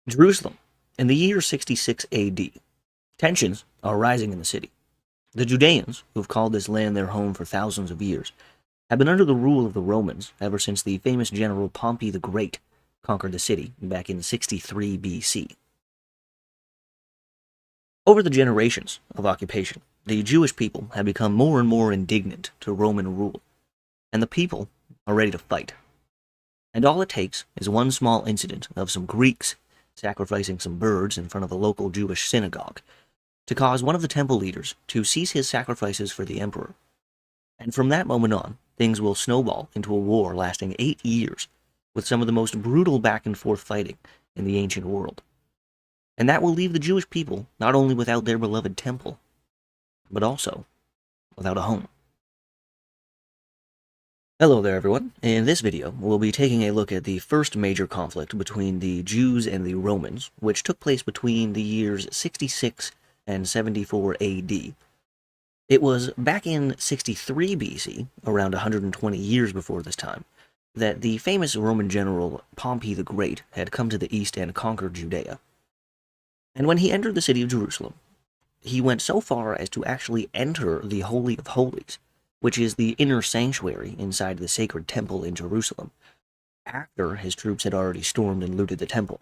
Jerusalem. In the year 66 AD, tensions are rising in the city. The Judeans, who have called this land their home for thousands of years, have been under the rule of the Romans ever since the famous general Pompey the Great conquered the city back in 63 BC. Over the generations of occupation, the Jewish people have become more and more indignant to Roman rule, and the people are ready to fight. And all it takes is one small incident of some Greeks sacrificing some birds in front of a local Jewish synagogue to cause one of the temple leaders to cease his sacrifices for the emperor. And from that moment on, things will snowball into a war lasting 8 years, with some of the most brutal back and forth fighting in the ancient world. And that will leave the Jewish people not only without their beloved temple, but also without a home. Hello there everyone. In this video, we'll be taking a look at the first major conflict between the Jews and the Romans, which took place between the years 66 and 74 AD. It was back in 63 BC, around 120 years before this time, that the famous Roman general Pompey the Great had come to the east and conquered Judea. And when he entered the city of Jerusalem, he went so far as to actually enter the Holy of Holies, which is the inner sanctuary inside the sacred temple in Jerusalem, after his troops had already stormed and looted the temple.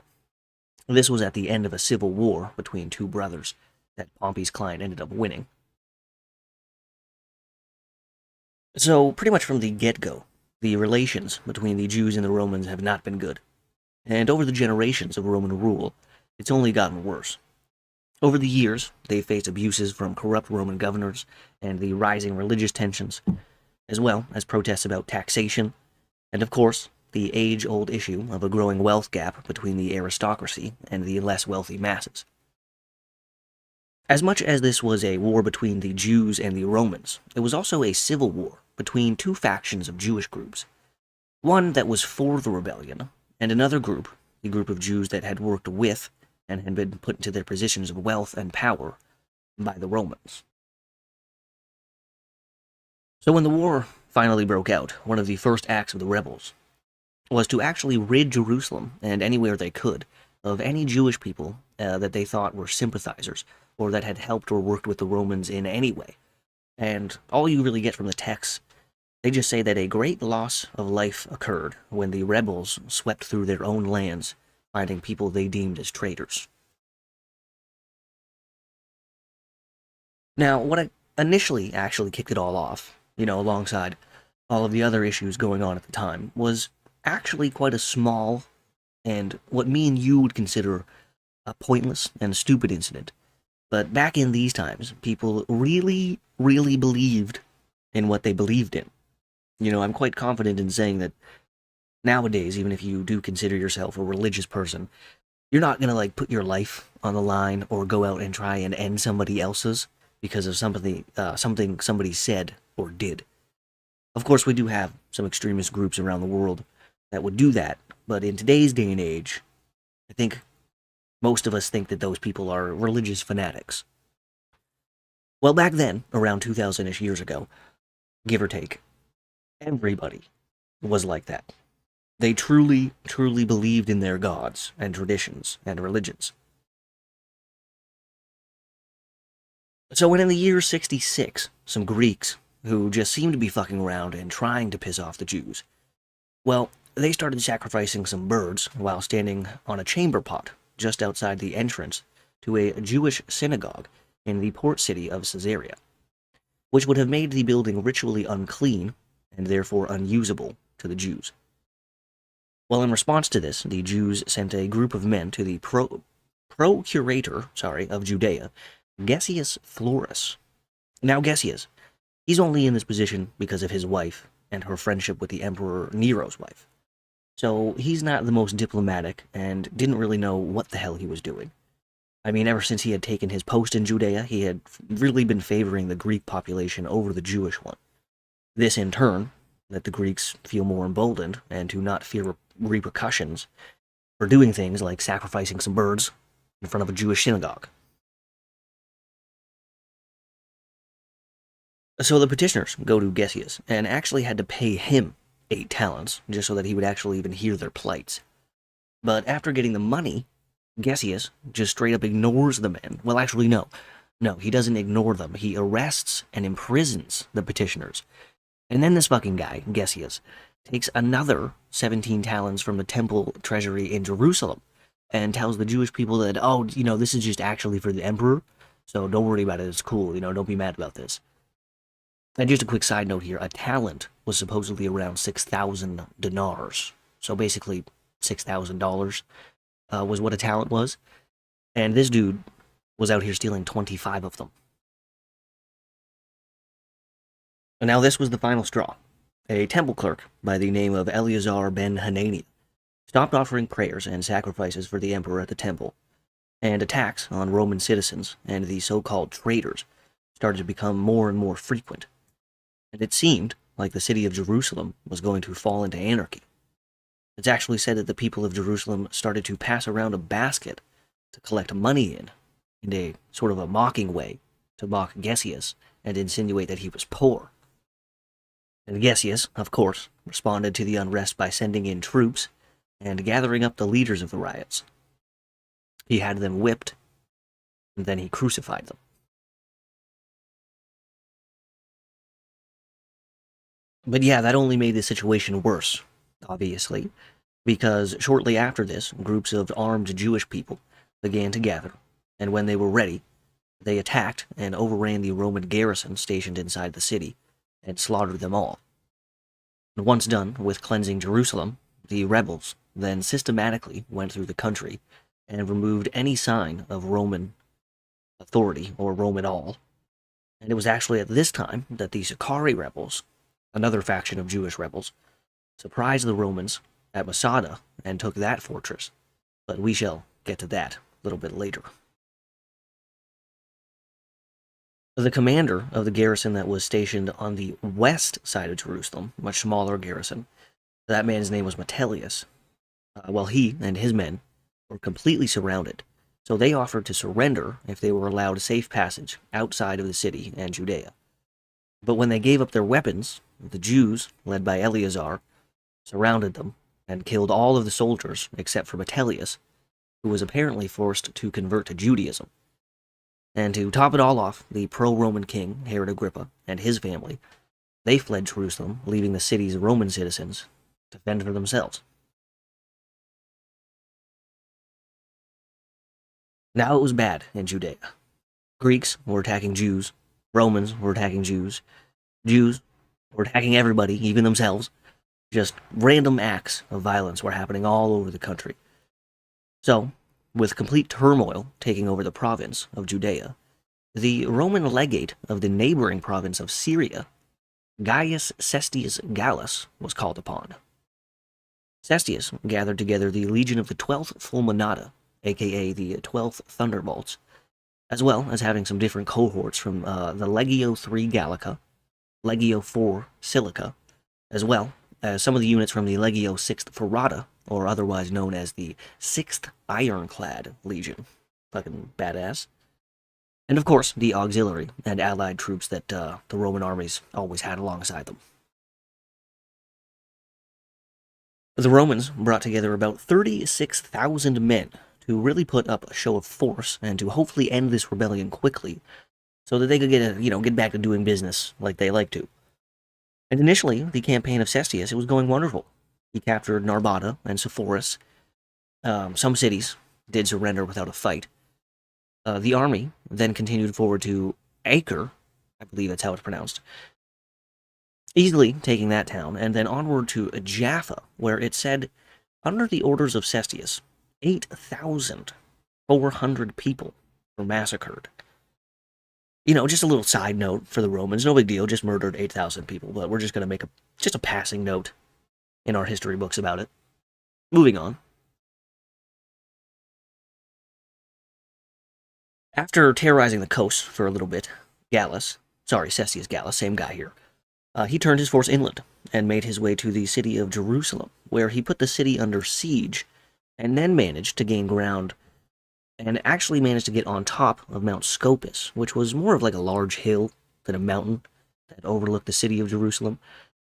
This was at the end of a civil war between two brothers that Pompey's client ended up winning. So, pretty much from the get-go, the relations between the Jews and the Romans have not been good. And over the generations of Roman rule, it's only gotten worse. Over the years, they faced abuses from corrupt Roman governors and the rising religious tensions, as well as protests about taxation, and of course, the age-old issue of a growing wealth gap between the aristocracy and the less wealthy masses. As much as this was a war between the Jews and the Romans, it was also a civil war between two factions of Jewish groups. One that was for the rebellion, and another group, the group of Jews that had worked with and had been put into their positions of wealth and power by the Romans. So when the war finally broke out, one of the first acts of the rebels was to actually rid Jerusalem, and anywhere they could, of any Jewish people that they thought were sympathizers, or that had helped or worked with the Romans in any way. And all you really get from the text, they just say that a great loss of life occurred when the rebels swept through their own lands, finding people they deemed as traitors. Now, what initially actually kicked it all off, alongside all of the other issues going on at the time, was actually quite a small and what me and you would consider a pointless and stupid incident. But back in these times, people really, really believed in what they believed in. I'm quite confident in saying that nowadays, even if you do consider yourself a religious person, you're not going to put your life on the line or go out and try and end somebody else's because of something somebody said or did. Of course, we do have some extremist groups around the world that would do that, but in today's day and age, I think most of us think that those people are religious fanatics. Well, back then, around 2,000-ish years ago, give or take, everybody was like that. They truly, truly believed in their gods and traditions and religions. So when in the year 66, some Greeks, who just seemed to be fucking around and trying to piss off the Jews, well, they started sacrificing some birds while standing on a chamber pot just outside the entrance to a Jewish synagogue in the port city of Caesarea, which would have made the building ritually unclean and therefore unusable to the Jews. Well, in response to this, the Jews sent a group of men to the procurator of Judea, Gessius Florus. Now, Gessius, he's only in this position because of his wife and her friendship with the Emperor Nero's wife. So he's not the most diplomatic and didn't really know what the hell he was doing. I mean, ever since he had taken his post in Judea, he had really been favoring the Greek population over the Jewish one. This, in turn, let the Greeks feel more emboldened and to not fear repercussions for doing things like sacrificing some birds in front of a Jewish synagogue. So the petitioners go to Gessius and actually had to pay him 8 talents just so that he would actually even hear their plights. But after getting the money, Gesius just straight up ignores the men. Well, actually, no. No, he doesn't ignore them. He arrests and imprisons the petitioners. And then this fucking guy, Gesius, takes another 17 talents from the temple treasury in Jerusalem and tells the Jewish people that, oh, this is just actually for the emperor, so don't worry about it, it's cool, don't be mad about this. And just a quick side note here, a talent was supposedly around 6,000 dinars, so basically $6,000 was what a talent was, and this dude was out here stealing 25 of them. And now this was the final straw. A temple clerk by the name of Eleazar ben Hananiah stopped offering prayers and sacrifices for the emperor at the temple, and attacks on Roman citizens and the so-called traitors started to become more and more frequent. And it seemed like the city of Jerusalem was going to fall into anarchy. It's actually said that the people of Jerusalem started to pass around a basket to collect money in a sort of a mocking way, to mock Gesius and insinuate that he was poor. And Gesius, of course, responded to the unrest by sending in troops and gathering up the leaders of the riots. He had them whipped, and then he crucified them. But yeah, that only made the situation worse, obviously, because shortly after this, groups of armed Jewish people began to gather, and when they were ready, they attacked and overran the Roman garrison stationed inside the city, and slaughtered them all. And once done with cleansing Jerusalem, the rebels then systematically went through the country and removed any sign of Roman authority or Rome at all. And it was actually at this time that the Sicarii rebels, another faction of Jewish rebels, surprised the Romans at Masada and took that fortress. But we shall get to that a little bit later. The commander of the garrison that was stationed on the west side of Jerusalem, much smaller garrison, that man's name was Metellus. He and his men were completely surrounded, so they offered to surrender if they were allowed safe passage outside of the city and Judea. But when they gave up their weapons, the Jews, led by Eleazar, surrounded them and killed all of the soldiers except for Metellus, who was apparently forced to convert to Judaism. And to top it all off, the pro-Roman king, Herod Agrippa, and his family, they fled Jerusalem, leaving the city's Roman citizens to fend for themselves. Now it was bad in Judea. Greeks were attacking Jews, Romans were attacking Jews were attacking everybody, even themselves. Just random acts of violence were happening all over the country. So, with complete turmoil taking over the province of Judea, the Roman legate of the neighboring province of Syria, Gaius Cestius Gallus, was called upon. Cestius gathered together the legion of the 12th Fulminata, aka the 12th Thunderbolts, as well as having some different cohorts from the Legio III Gallica, Legio IV Silica, as well as some of the units from the Legio VI Ferrata, or otherwise known as the 6th Ironclad Legion. Fucking badass. And of course, the auxiliary and allied troops that the Roman armies always had alongside them. The Romans brought together about 36,000 men to really put up a show of force and to hopefully end this rebellion quickly, so that they could get back to doing business like they like to. And initially, the campaign of Cestius, it was going wonderful. He captured Narbata and Sepphoris. Some cities did surrender without a fight. The army then continued forward to Acre, I believe that's how it's pronounced, easily taking that town, and then onward to Jaffa, where it said, under the orders of Cestius, 8,400 people were massacred. Just a little side note for the Romans, no big deal, just murdered 8,000 people, but we're just going to make a passing note in our history books about it. Moving on. After terrorizing the coast for a little bit, Cestius Gallus, same guy here, he turned his force inland and made his way to the city of Jerusalem, where he put the city under siege, and then managed to gain ground and actually managed to get on top of Mount Scopus, which was more of like a large hill than a mountain that overlooked the city of Jerusalem.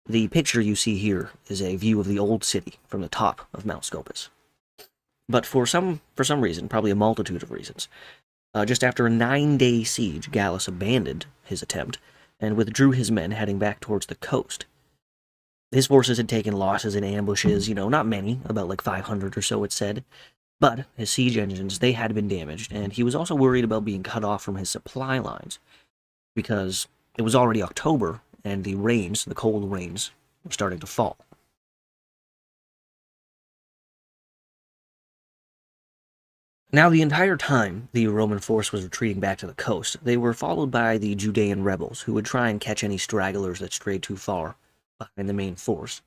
The picture you see here is a view of the old city from the top of Mount Scopus. But for some reason, probably a multitude of reasons, just after a 9-day siege, Gallus abandoned his attempt and withdrew his men, heading back towards the coast. His forces had taken losses in ambushes, not many, about like 500 or so, it said, but his siege engines, they had been damaged, and he was also worried about being cut off from his supply lines, because it was already October, and the cold rains, were starting to fall. Now, the entire time the Roman force was retreating back to the coast, they were followed by the Judean rebels, who would try and catch any stragglers that strayed too far behind the main force.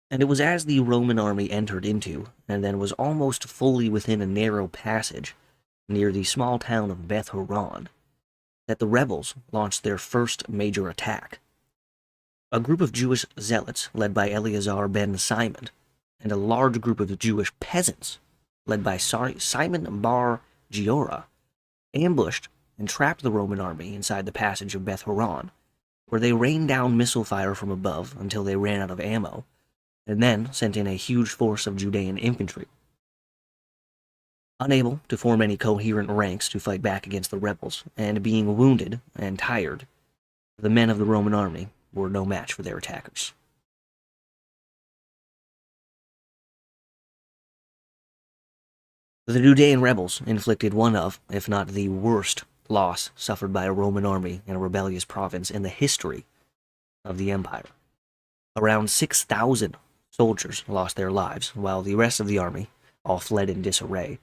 And it was as the Roman army entered into, and then was almost fully within a narrow passage near the small town of Beth Horon, that the rebels launched their first major attack. A group of Jewish zealots, led by Eleazar ben Simon, and a large group of Jewish peasants, led by Simon bar Giora, ambushed and trapped the Roman army inside the passage of Beth Horon, where they rained down missile fire from above until they ran out of ammo, and then sent in a huge force of Judean infantry. Unable to form any coherent ranks to fight back against the rebels, and being wounded and tired, the men of the Roman army were no match for their attackers. The Judean rebels inflicted one of, if not the worst, loss suffered by a Roman army in a rebellious province in the history of the empire. Around 6,000 soldiers lost their lives, while the rest of the army all fled in disarray.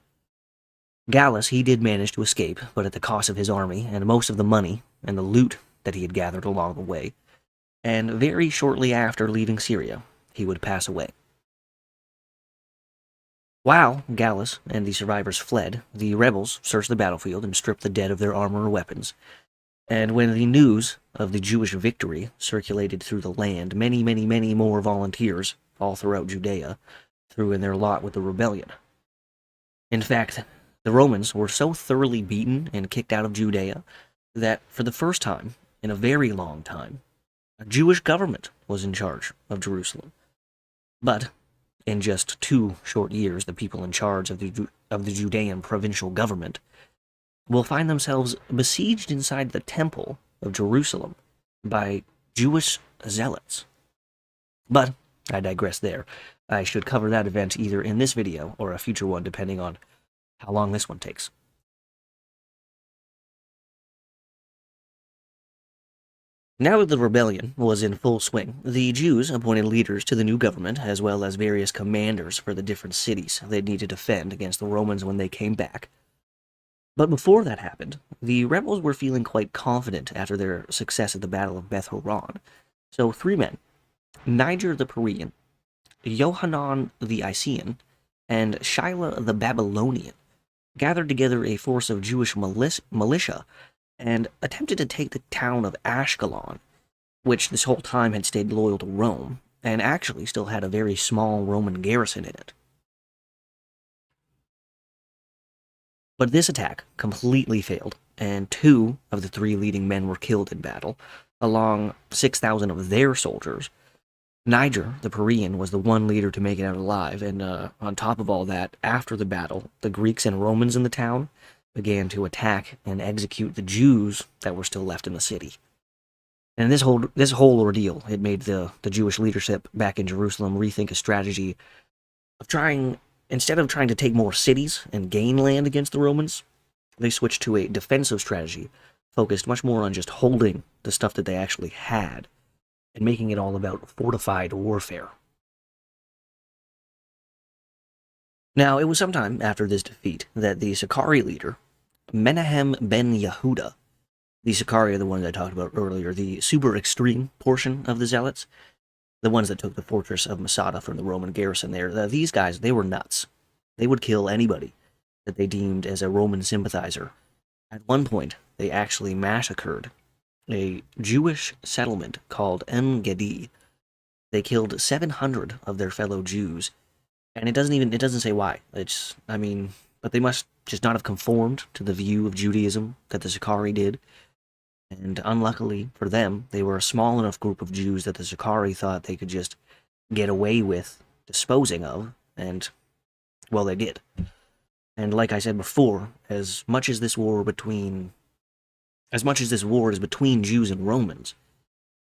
Gallus, he did manage to escape, but at the cost of his army and most of the money and the loot that he had gathered along the way, and very shortly after leaving Syria, he would pass away. While Gallus and the survivors fled, the rebels searched the battlefield and stripped the dead of their armor and weapons. And when the news of the Jewish victory circulated through the land, many, many, many more volunteers all throughout Judea threw in their lot with the rebellion. In fact, the Romans were so thoroughly beaten and kicked out of Judea that for the first time in a very long time, a Jewish government was in charge of Jerusalem. But in just 2 short years, the people in charge of the Judean provincial government will find themselves besieged inside the temple of Jerusalem by Jewish zealots. But I digress there. I should cover that event either in this video or a future one, depending on how long this one takes. Now that the rebellion was in full swing, the Jews appointed leaders to the new government, as well as various commanders for the different cities they'd need to defend against the Romans when they came back. But before that happened, the rebels were feeling quite confident after their success at the Battle of Beth Horon. So 3 men, Niger the Perean, Johanan the Icean, and Shila the Babylonian, gathered together a force of Jewish militia and attempted to take the town of Ashkelon, which this whole time had stayed loyal to Rome, and actually still had a very small Roman garrison in it. But this attack completely failed, and 2 of the 3 leading men were killed in battle, along 6,000 of their soldiers. Niger, the Perean, was the one leader to make it out alive, and on top of all that, after the battle, the Greeks and Romans in the town began to attack and execute the Jews that were still left in the city. And this whole ordeal, it made the Jewish leadership back in Jerusalem rethink a strategy of instead of trying to take more cities and gain land against the Romans, they switched to a defensive strategy, focused much more on just holding the stuff that they actually had, and making it all about fortified warfare. Now, it was sometime after this defeat that the Sicarii leader, Menahem ben Yehuda, the Sicarii are the ones I talked about earlier, the super extreme portion of the Zealots, the ones that took the fortress of Masada from the Roman garrison there. These guys, they were nuts. They would kill anybody that they deemed as a Roman sympathizer. At one point, they actually massacred a Jewish settlement called En-Gedi. They killed 700 of their fellow Jews, and it doesn't say why. But they must just not have conformed to the view of Judaism that the Sicarii did. And unluckily for them, they were a small enough group of Jews that the Sicarii thought they could just get away with disposing of, and Well, they did. And like I said before, as much as this war is between Jews and Romans,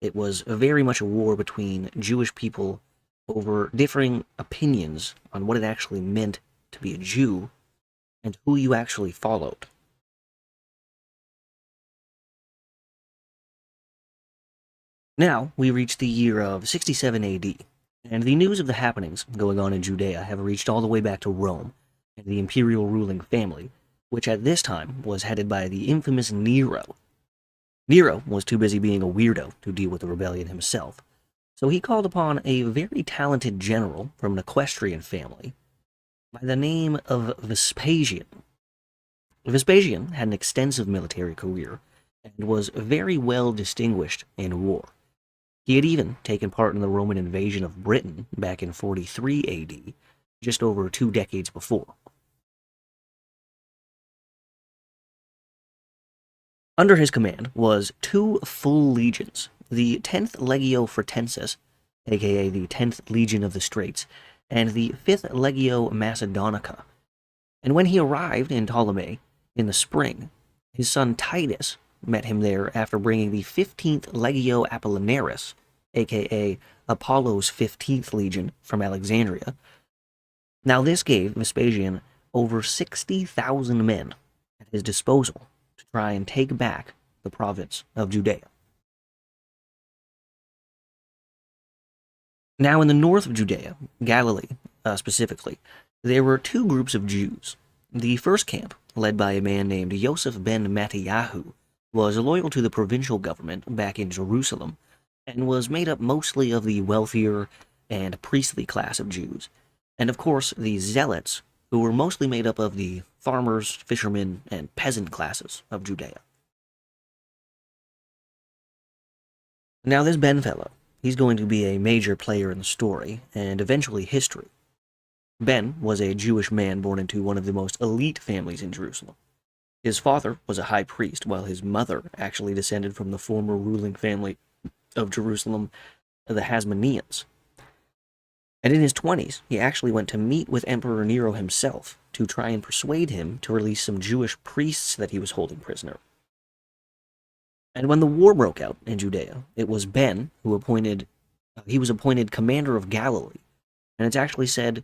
it was very much a war between Jewish people over differing opinions on what it actually meant to be a Jew and who you actually followed. Now, we reach the year of 67 AD, and the news of the happenings going on in Judea have reached all the way back to Rome and the imperial ruling family, which at this time was headed by the infamous Nero. Nero was too busy being a weirdo to deal with the rebellion himself, so he called upon a very talented general from an equestrian family by the name of Vespasian. Vespasian had an extensive military career and was very well distinguished in war. He had even taken part in the Roman invasion of Britain back in 43 AD, just over 2 decades before. Under his command was 2 full legions, the 10th Legio Fretensis, aka the 10th Legion of the Straits, and the 5th Legio Macedonica. And when he arrived in Ptolemy in the spring, his son Titus met him there after bringing the 15th Legio Apollinaris, aka Apollo's 15th Legion, from Alexandria. Now this gave Vespasian over 60,000 men at his disposal to try and take back the province of Judea. Now in the north of Judea, Galilee specifically, there were 2 groups of Jews. The first camp, led by a man named Yosef ben Mattiyahu, was loyal to the provincial government back in Jerusalem, and was made up mostly of the wealthier and priestly class of Jews, and of course the Zealots, who were mostly made up of the farmers, fishermen, and peasant classes of Judea. Now this Ben fellow, he's going to be a major player in the story, and eventually history. Ben was a Jewish man born into one of the most elite families in Jerusalem. His father was a high priest, while his mother actually descended from the former ruling family of Jerusalem, the Hasmoneans. And in his 20s, he actually went to meet with Emperor Nero himself to try and persuade him to release some Jewish priests that he was holding prisoner. And when the war broke out in Judea, it was Ben who was appointed commander of Galilee, and it's actually said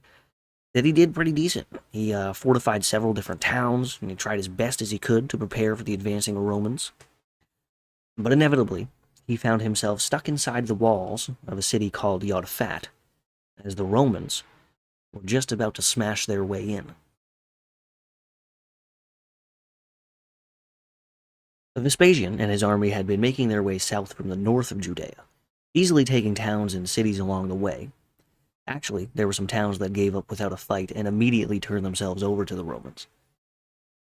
that he did pretty decent. He fortified several different towns, and he tried as best as he could to prepare for the advancing Romans. But inevitably, he found himself stuck inside the walls of a city called Jotapata, as the Romans were just about to smash their way in. Vespasian and his army had been making their way south from the north of Judea, easily taking towns and cities along the way. Actually, there were some towns that gave up without a fight and immediately turned themselves over to the Romans.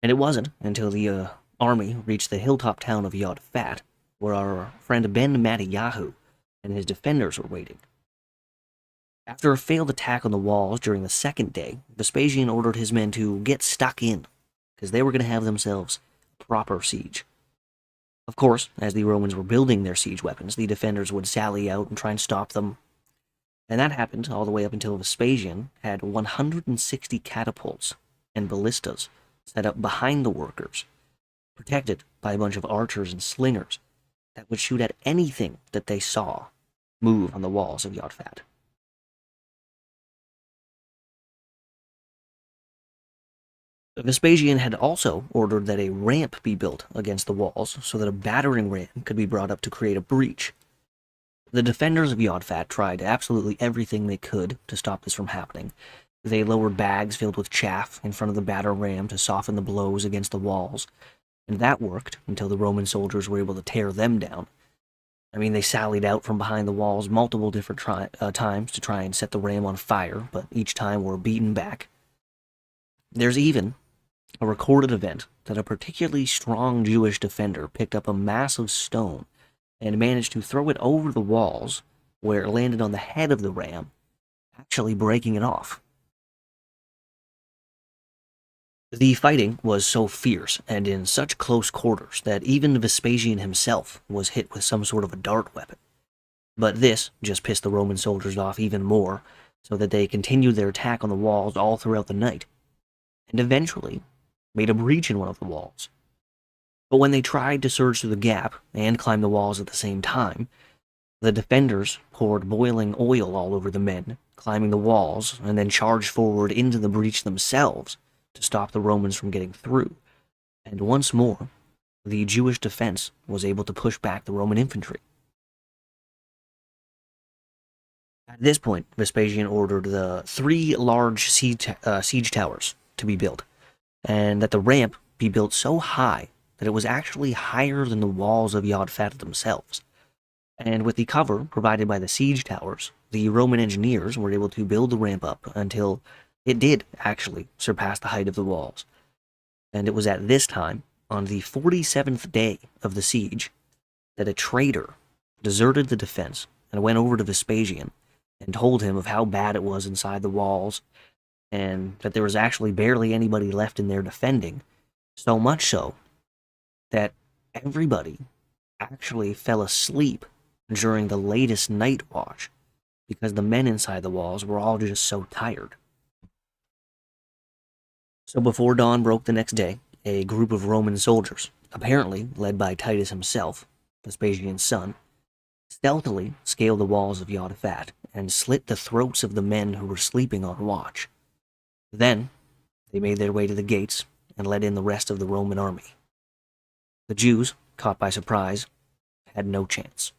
And it wasn't until the army reached the hilltop town of Jotapata, where our friend Ben Mattiyahu and his defenders were waiting. After a failed attack on the walls during the second day, Vespasian ordered his men to get stuck in, because they were going to have themselves a proper siege. Of course, as the Romans were building their siege weapons, the defenders would sally out and try and stop them. And that happened all the way up until Vespasian had 160 catapults and ballistas set up behind the workers, protected by a bunch of archers and slingers that would shoot at anything that they saw move on the walls of Jotapata. Vespasian had also ordered that a ramp be built against the walls so that a battering ram could be brought up to create a breach. The defenders of Jotapata tried absolutely everything they could to stop this from happening. They lowered bags filled with chaff in front of the battering ram to soften the blows against the walls, and that worked until the Roman soldiers were able to tear them down. I mean, they sallied out from behind the walls multiple different times to try and set the ram on fire, but each time were beaten back. There's even a recorded event that a particularly strong Jewish defender picked up a massive stone and managed to throw it over the walls, where it landed on the head of the ram, actually breaking it off. The fighting was so fierce and in such close quarters that even Vespasian himself was hit with some sort of a dart weapon. But this just pissed the Roman soldiers off even more, so that they continued their attack on the walls all throughout the night, and eventually made a breach in one of the walls. But when they tried to surge through the gap and climb the walls at the same time, the defenders poured boiling oil all over the men, climbing the walls, and then charged forward into the breach themselves to stop the Romans from getting through. And once more, the Jewish defense was able to push back the Roman infantry. At this point, Vespasian ordered the 3 large siege towers to be built, and that the ramp be built so high that it was actually higher than the walls of Jotapata themselves. And with the cover provided by the siege towers, the Roman engineers were able to build the ramp up until it did actually surpass the height of the walls. And it was at this time, on the 47th day of the siege, that a traitor deserted the defense and went over to Vespasian and told him of how bad it was inside the walls, and that there was actually barely anybody left in there defending, so much so that everybody actually fell asleep during the latest night watch because the men inside the walls were all just so tired. So before dawn broke the next day, a group of Roman soldiers, apparently led by Titus himself, Vespasian's son, stealthily scaled the walls of Jotapata and slit the throats of the men who were sleeping on watch. Then, they made their way to the gates and let in the rest of the Roman army. The Jews, caught by surprise, had no chance.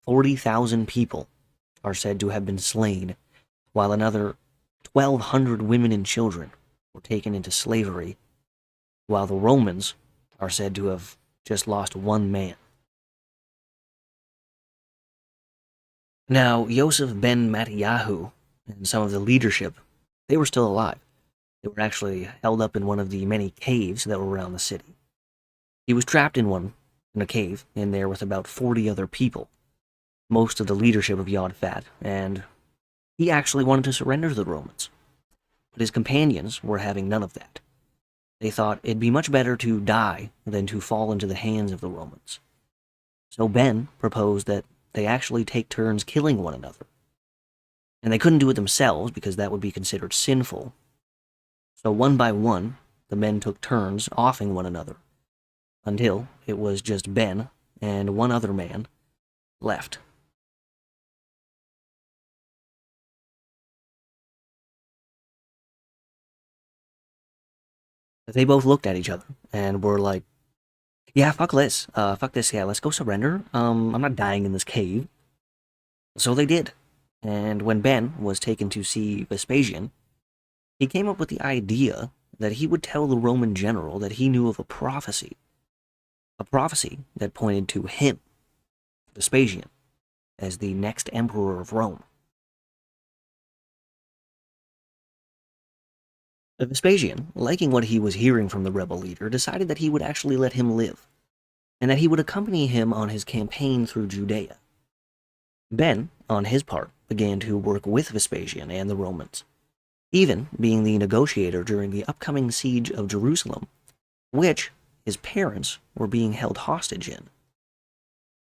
40,000 people are said to have been slain, while another 1,200 women and children were taken into slavery, while the Romans are said to have just lost 1 man. Now, Yosef ben Mattiyahu and some of the leadership, they were still alive. They were actually held up in one of the many caves that were around the city. He was trapped in a cave, in there with about 40 other people, most of the leadership of Jotapata, and he actually wanted to surrender to the Romans. But his companions were having none of that. They thought it'd be much better to die than to fall into the hands of the Romans. So Ben proposed that they actually take turns killing one another. And they couldn't do it themselves because that would be considered sinful. So one by one, the men took turns offing one another, until it was just Ben and one other man left. They both looked at each other and were like, yeah, fuck this, yeah, let's go surrender. I'm not dying in this cave. So they did. And when Ben was taken to see Vespasian, he came up with the idea that he would tell the Roman general that he knew of a prophecy that pointed to him, Vespasian, as the next emperor of Rome. Vespasian, liking what he was hearing from the rebel leader, decided that he would actually let him live, and that he would accompany him on his campaign through Judea. Ben, on his part, began to work with Vespasian and the Romans, even being the negotiator during the upcoming siege of Jerusalem, which his parents were being held hostage in.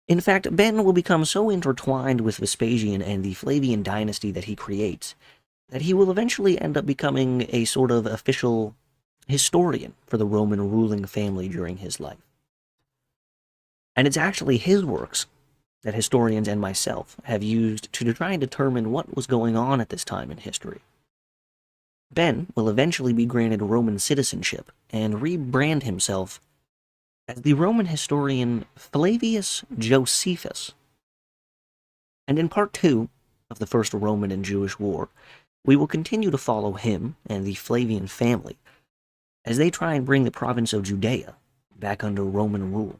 In fact, Ben will become so intertwined with Vespasian and the Flavian dynasty that he creates, that he will eventually end up becoming a sort of official historian for the Roman ruling family during his life. And it's actually his works that historians and myself have used to try and determine what was going on at this time in history. Ben will eventually be granted Roman citizenship and rebrand himself as the Roman historian Flavius Josephus. And in part 2 of the First Roman and Jewish War, we will continue to follow him and the Flavian family as they try and bring the province of Judea back under Roman rule.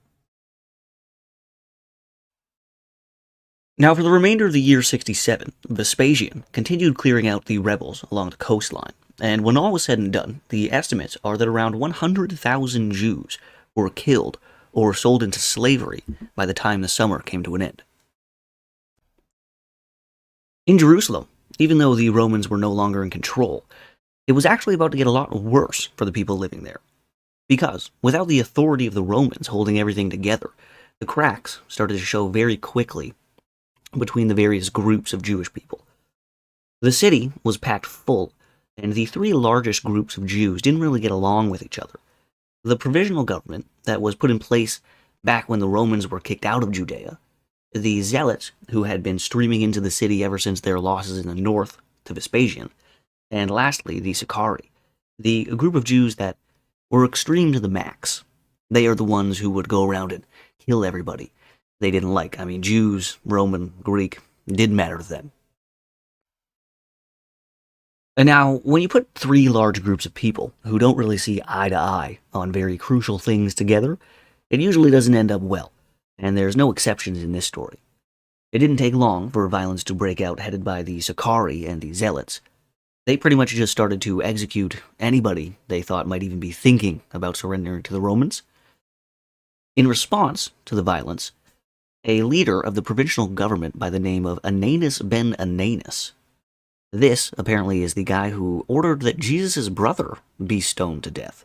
Now, for the remainder of the year 67, Vespasian continued clearing out the rebels along the coastline, and when all was said and done, the estimates are that around 100,000 Jews were killed or sold into slavery by the time the summer came to an end. In Jerusalem, even though the Romans were no longer in control, it was actually about to get a lot worse for the people living there. Because, without the authority of the Romans holding everything together, the cracks started to show very quickly between the various groups of Jewish people. The city was packed full, and the three largest groups of Jews didn't really get along with each other. The provisional government that was put in place back when the Romans were kicked out of Judea, the Zealots, who had been streaming into the city ever since their losses in the north to Vespasian, and lastly, the Sicarii, the group of Jews that were extreme to the max. They are the ones who would go around and kill everybody they didn't like. I mean, Jews, Roman, Greek, didn't matter to them. And now, when you put three large groups of people who don't really see eye to eye on very crucial things together, it usually doesn't end up well, and there's no exceptions in this story. It didn't take long for violence to break out headed by the Sicarii and the Zealots. They pretty much just started to execute anybody they thought might even be thinking about surrendering to the Romans. In response to the violence, a leader of the provincial government by the name of Ananus ben Ananus. This, apparently, is the guy who ordered that Jesus' brother be stoned to death.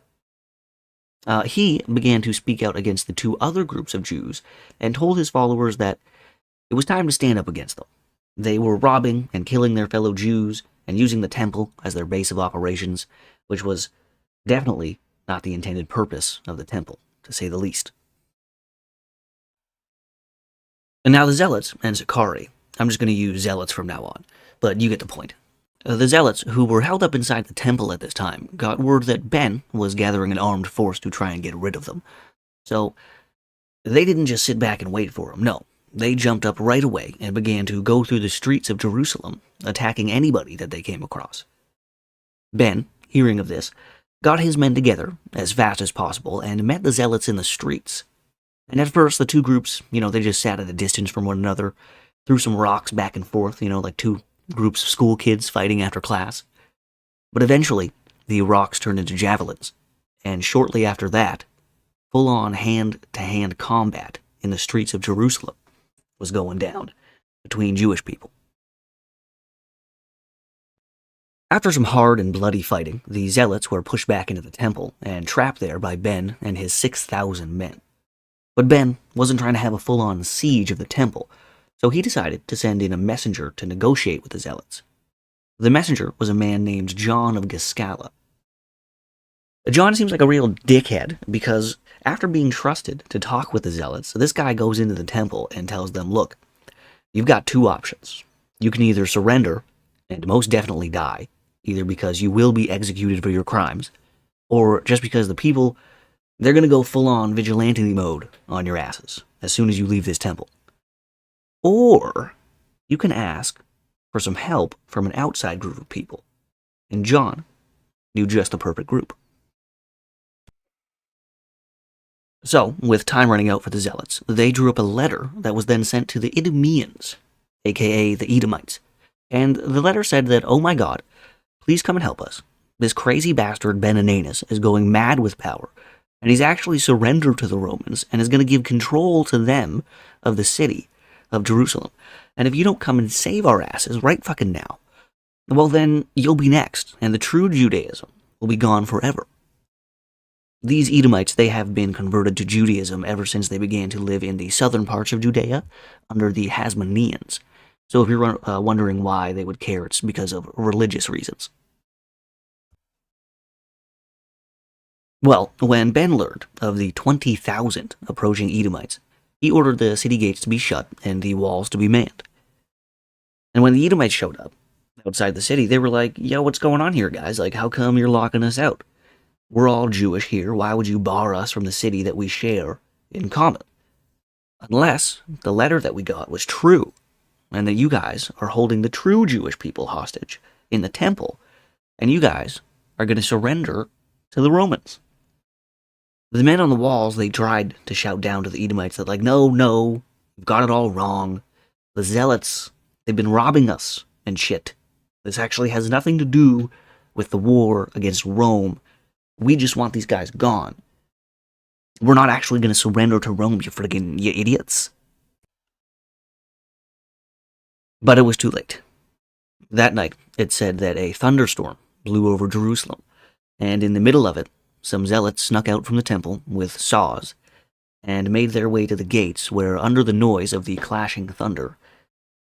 He began to speak out against the two other groups of Jews and told his followers that it was time to stand up against them. They were robbing and killing their fellow Jews and using the temple as their base of operations, which was definitely not the intended purpose of the temple, to say the least. And now the Zealots and Sicarii. I'm just going to use Zealots from now on, but you get the point. The Zealots, who were held up inside the temple at this time, got word that Ben was gathering an armed force to try and get rid of them. So they didn't just sit back and wait for him, no. They jumped up right away and began to go through the streets of Jerusalem, attacking anybody that they came across. Ben, hearing of this, got his men together as fast as possible and met the Zealots in the streets. And at first, the two groups, they just sat at a distance from one another, threw some rocks back and forth, like two groups of school kids fighting after class. But eventually, the rocks turned into javelins, and shortly after that, full-on hand-to-hand combat in the streets of Jerusalem was going down between Jewish people. After some hard and bloody fighting, the Zealots were pushed back into the temple and trapped there by Ben and his 6,000 men. But Ben wasn't trying to have a full-on siege of the temple, so he decided to send in a messenger to negotiate with the Zealots. The messenger was a man named John of Giscala. John seems like a real dickhead, because after being trusted to talk with the Zealots, this guy goes into the temple and tells them, look, you've got two options. You can either surrender and most definitely die, either because you will be executed for your crimes, or just because the people, they're going to go full-on vigilante mode on your asses as soon as you leave this temple. Or you can ask for some help from an outside group of people. And John knew just the perfect group. So, with time running out for the Zealots, they drew up a letter that was then sent to the Idumeans, aka the Edomites. And the letter said that, oh my god, please come and help us. This crazy bastard Ben Ananus is going mad with power, and he's actually surrendered to the Romans and is going to give control to them of the city of Jerusalem. And if you don't come and save our asses right fucking now, well then you'll be next, and the true Judaism will be gone forever. These Edomites, they have been converted to Judaism ever since they began to live in the southern parts of Judea under the Hasmoneans. So if you're wondering why they would care, it's because of religious reasons. Well, when Ben learned of the 20,000 approaching Edomites, he ordered the city gates to be shut and the walls to be manned. And when the Edomites showed up outside the city, they were like, yo, what's going on here, guys? Like, how come you're locking us out? We're all Jewish here. Why would you bar us from the city that we share in common? Unless the letter that we got was true, and that you guys are holding the true Jewish people hostage in the temple, and you guys are going to surrender to the Romans. The men on the walls, they tried to shout down to the Edomites that, like, no, you've got it all wrong. The Zealots, they've been robbing us and shit. This actually has nothing to do with the war against Rome. We just want these guys gone. We're not actually going to surrender to Rome, you idiots. But it was too late. That night, it said that a thunderstorm blew over Jerusalem, and in the middle of it, some zealots snuck out from the temple with saws and made their way to the gates where, under the noise of the clashing thunder,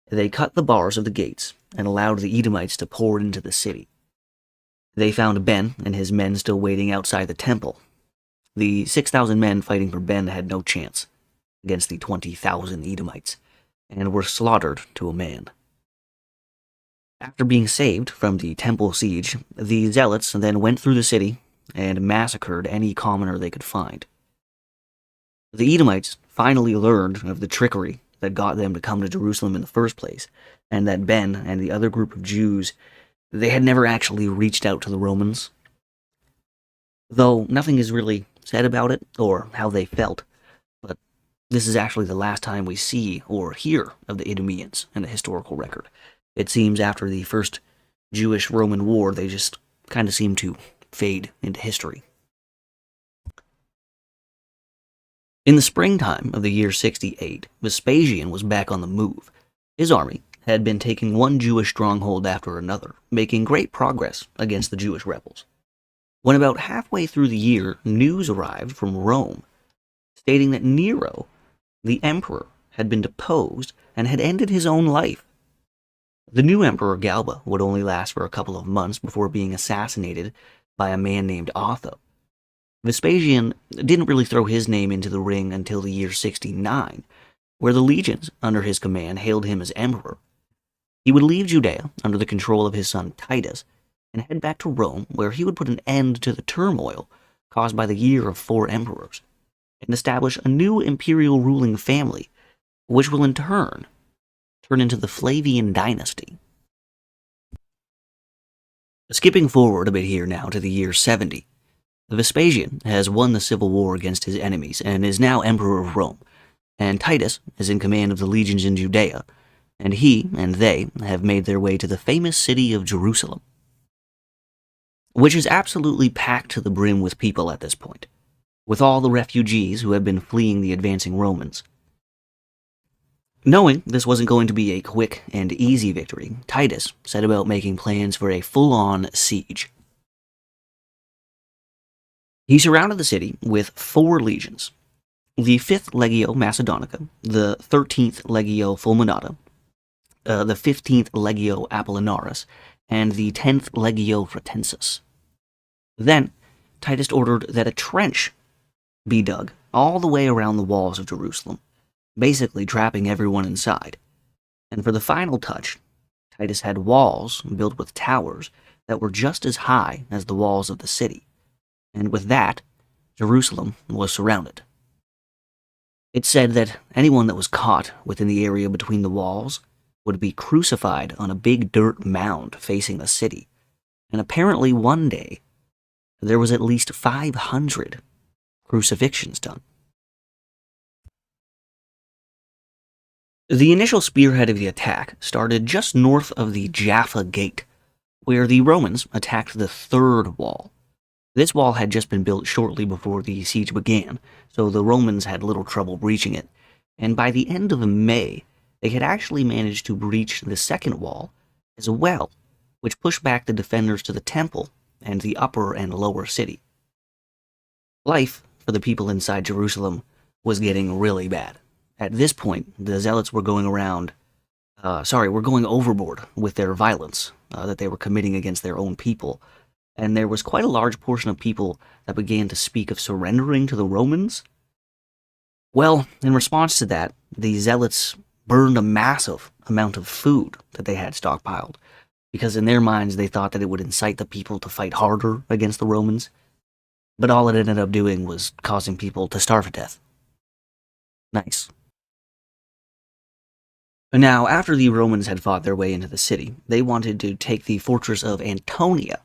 they cut the bars of the gates and allowed the Edomites to pour into the city. They found Ben and his men still waiting outside the temple. The 6,000 men fighting for Ben had no chance against the 20,000 Edomites, and were slaughtered to a man. After being saved from the temple siege, the zealots then went through the city and massacred any commoner they could find. The Edomites finally learned of the trickery that got them to come to Jerusalem in the first place, and that Ben and the other group of Jews, they had never actually reached out to the Romans. Though nothing is really said about it or how they felt, but this is actually the last time we see or hear of the Idumeans in the historical record. It seems after the first Jewish-Roman War, they just kind of seem to fade into history. In the springtime of the year 68, Vespasian was back on the move. His army had been taking one Jewish stronghold after another, making great progress against the Jewish rebels. When about halfway through the year, news arrived from Rome, stating that Nero, the emperor, had been deposed and had ended his own life. The new emperor Galba would only last for a couple of months before being assassinated by a man named Otho. Vespasian didn't really throw his name into the ring until the year 69, where the legions under his command hailed him as emperor. He would leave Judea under the control of his son Titus and head back to Rome, where he would put an end to the turmoil caused by the year of 4 emperors and establish a new imperial ruling family, which will in turn into the Flavian dynasty. Skipping forward a bit here now to the year 70, Vespasian has won the civil war against his enemies and is now emperor of Rome, and Titus is in command of the legions in Judea, and he and they have made their way to the famous city of Jerusalem, which is absolutely packed to the brim with people at this point, with all the refugees who have been fleeing the advancing Romans. Knowing this wasn't going to be a quick and easy victory, Titus set about making plans for a full-on siege. He surrounded the city with 4 legions: the 5th Legio Macedonica, the 13th Legio Fulminata, the 15th Legio Apollinaris, and the 10th Legio Fretensis. Then, Titus ordered that a trench be dug all the way around the walls of Jerusalem, basically trapping everyone inside. And for the final touch, Titus had walls built with towers that were just as high as the walls of the city. And with that, Jerusalem was surrounded. It's said that anyone that was caught within the area between the walls would be crucified on a big dirt mound facing the city. And apparently one day, there was at least 500 crucifixions done. The initial spearhead of the attack started just north of the Jaffa Gate, where the Romans attacked the 3rd wall. This wall had just been built shortly before the siege began, so the Romans had little trouble breaching it, and by the end of May, they had actually managed to breach the 2nd wall as well, which pushed back the defenders to the temple and the upper and lower city. Life for the people inside Jerusalem was getting really bad. At this point, the zealots were going overboard with their violence that they were committing against their own people, and there was quite a large portion of people that began to speak of surrendering to the Romans. Well, in response to that, the zealots burned a massive amount of food that they had stockpiled, because in their minds they thought that it would incite the people to fight harder against the Romans, but all it ended up doing was causing people to starve to death. Nice. Now, after the Romans had fought their way into the city, they wanted to take the fortress of Antonia,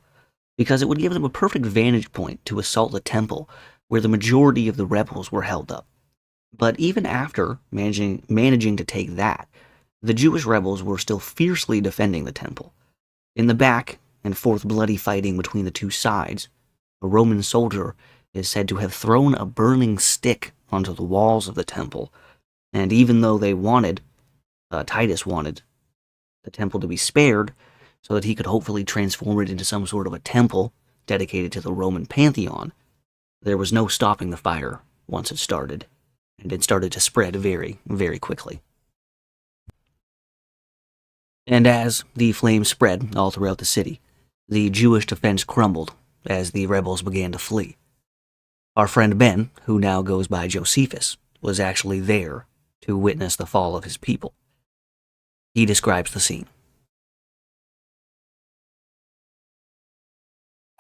because it would give them a perfect vantage point to assault the temple, where the majority of the rebels were held up. But even after managing to take that, the Jewish rebels were still fiercely defending the temple. In the back and forth bloody fighting between the two sides, a Roman soldier is said to have thrown a burning stick onto the walls of the temple, and even though Titus wanted the temple to be spared so that he could hopefully transform it into some sort of a temple dedicated to the Roman pantheon, there was no stopping the fire once it started, and it started to spread very, very quickly. And as the flames spread all throughout the city, the Jewish defense crumbled as the rebels began to flee. Our friend Ben, who now goes by Josephus, was actually there to witness the fall of his people. He describes the scene.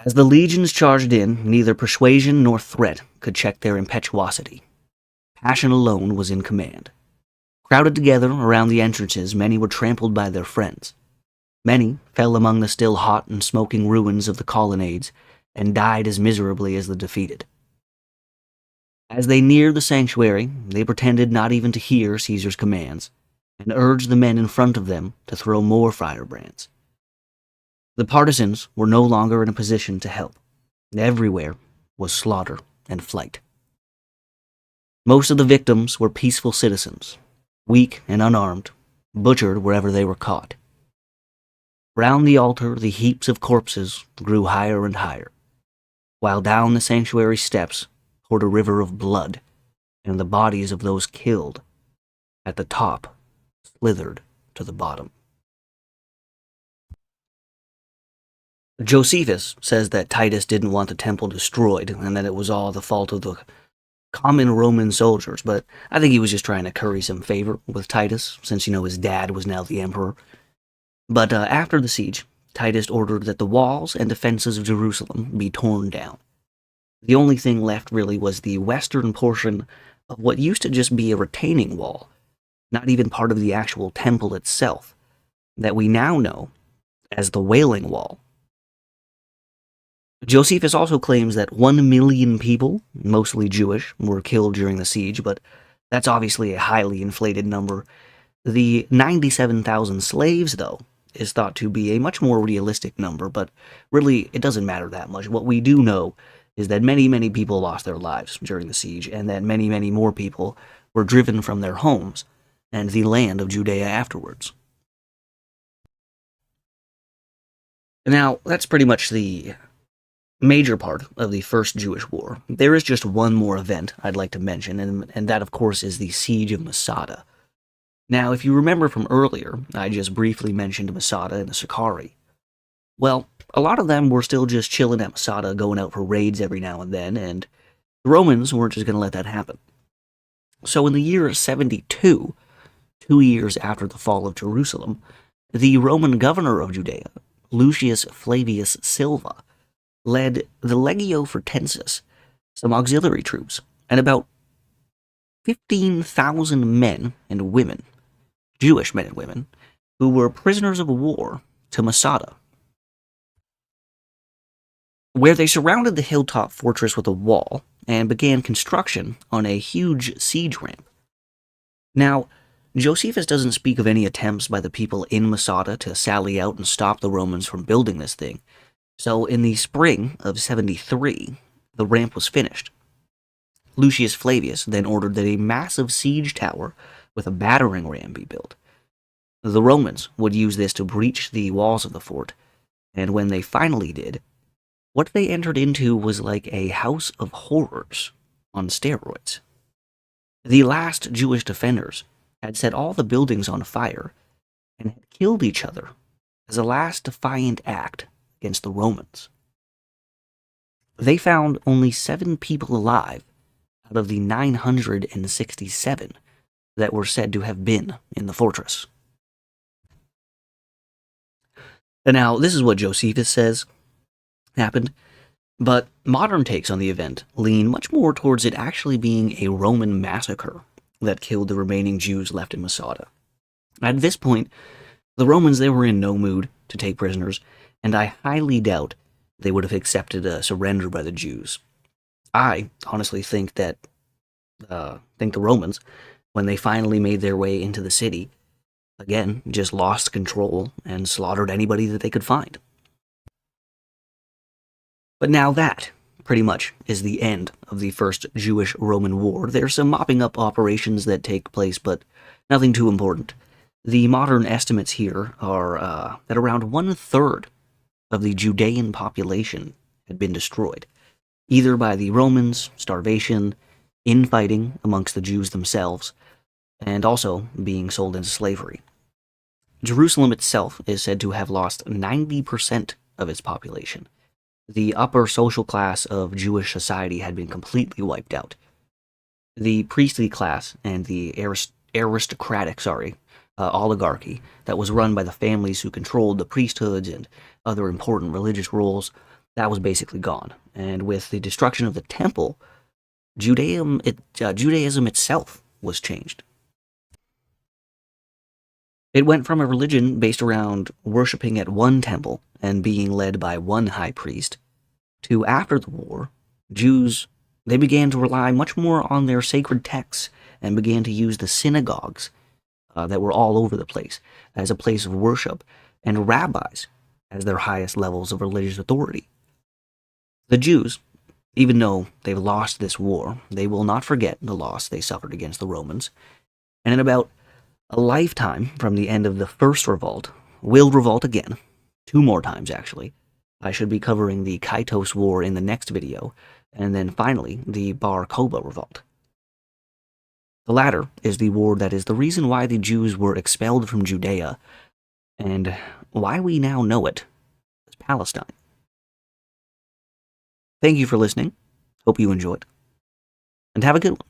As the legions charged in, neither persuasion nor threat could check their impetuosity. Passion alone was in command. Crowded together around the entrances, many were trampled by their friends. Many fell among the still hot and smoking ruins of the colonnades and died as miserably as the defeated. As they neared the sanctuary, they pretended not even to hear Caesar's commands, and urged the men in front of them to throw more firebrands. The partisans were no longer in a position to help. Everywhere was slaughter and flight. Most of the victims were peaceful citizens, weak and unarmed, butchered wherever they were caught. Round the altar, the heaps of corpses grew higher and higher, while down the sanctuary steps poured a river of blood, and the bodies of those killed at the top slithered to the bottom. Josephus says that Titus didn't want the temple destroyed and that it was all the fault of the common Roman soldiers, but I think he was just trying to curry some favor with Titus, since, his dad was now the emperor. But after the siege, Titus ordered that the walls and defenses of Jerusalem be torn down. The only thing left really was the western portion of what used to just be a retaining wall, not even part of the actual temple itself, that we now know as the Wailing Wall. Josephus also claims that 1 million people, mostly Jewish, were killed during the siege, but that's obviously a highly inflated number. The 97,000 slaves, though, is thought to be a much more realistic number, but really it doesn't matter that much. What we do know is that many, many people lost their lives during the siege, and that many, many more people were driven from their homes and the land of Judea afterwards. Now, that's pretty much the major part of the First Jewish War. There is just one more event I'd like to mention, and that, of course, is the Siege of Masada. Now, if you remember from earlier, I just briefly mentioned Masada and the Sicarii. Well, a lot of them were still just chilling at Masada, going out for raids every now and then, and the Romans weren't just going to let that happen. So in the year 72, 2 years after the fall of Jerusalem, the Roman governor of Judea, Lucius Flavius Silva, led the Legio Fretensis, some auxiliary troops, and about 15,000 men and women, Jewish men and women, who were prisoners of war, to Masada, where they surrounded the hilltop fortress with a wall and began construction on a huge siege ramp. Now, Josephus doesn't speak of any attempts by the people in Masada to sally out and stop the Romans from building this thing, so in the spring of 73, the ramp was finished. Lucius Flavius then ordered that a massive siege tower with a battering ram be built. The Romans would use this to breach the walls of the fort, and when they finally did, what they entered into was like a house of horrors on steroids. The last Jewish defenders had set all the buildings on fire and had killed each other as a last defiant act against the Romans. They found only 7 people alive out of the 967 that were said to have been in the fortress. And now, this is what Josephus says happened, but modern takes on the event lean much more towards it actually being a Roman massacre that killed the remaining Jews left in Masada. At this point, the Romans, they were in no mood to take prisoners, and I highly doubt they would have accepted a surrender by the Jews. I honestly think that the Romans, when they finally made their way into the city, again, just lost control and slaughtered anybody that they could find. But now that, pretty much, is the end of the First Jewish-Roman War. There's some mopping up operations that take place, but nothing too important. The modern estimates here are that around 1/3 of the Judean population had been destroyed, either by the Romans, starvation, infighting amongst the Jews themselves, and also being sold into slavery. Jerusalem itself is said to have lost 90% of its population. The upper social class of Jewish society had been completely wiped out. The priestly class and the aristocratic oligarchy that was run by the families who controlled the priesthoods and other important religious roles, that was basically gone. And with the destruction of the temple, Judaism itself was changed. It went from a religion based around worshipping at one temple and being led by one high priest to, after the war, Jews, they began to rely much more on their sacred texts and began to use the synagogues that were all over the place as a place of worship, and rabbis as their highest levels of religious authority. The Jews, even though they've lost this war, they will not forget the loss they suffered against the Romans, and in about a lifetime from the end of the first revolt, will revolt again, 2 more times actually. I should be covering the Kaitos War in the next video, and then finally the Bar Kokhba revolt. The latter is the war that is the reason why the Jews were expelled from Judea, and why we now know it as Palestine. Thank you for listening, hope you enjoyed, and have a good one.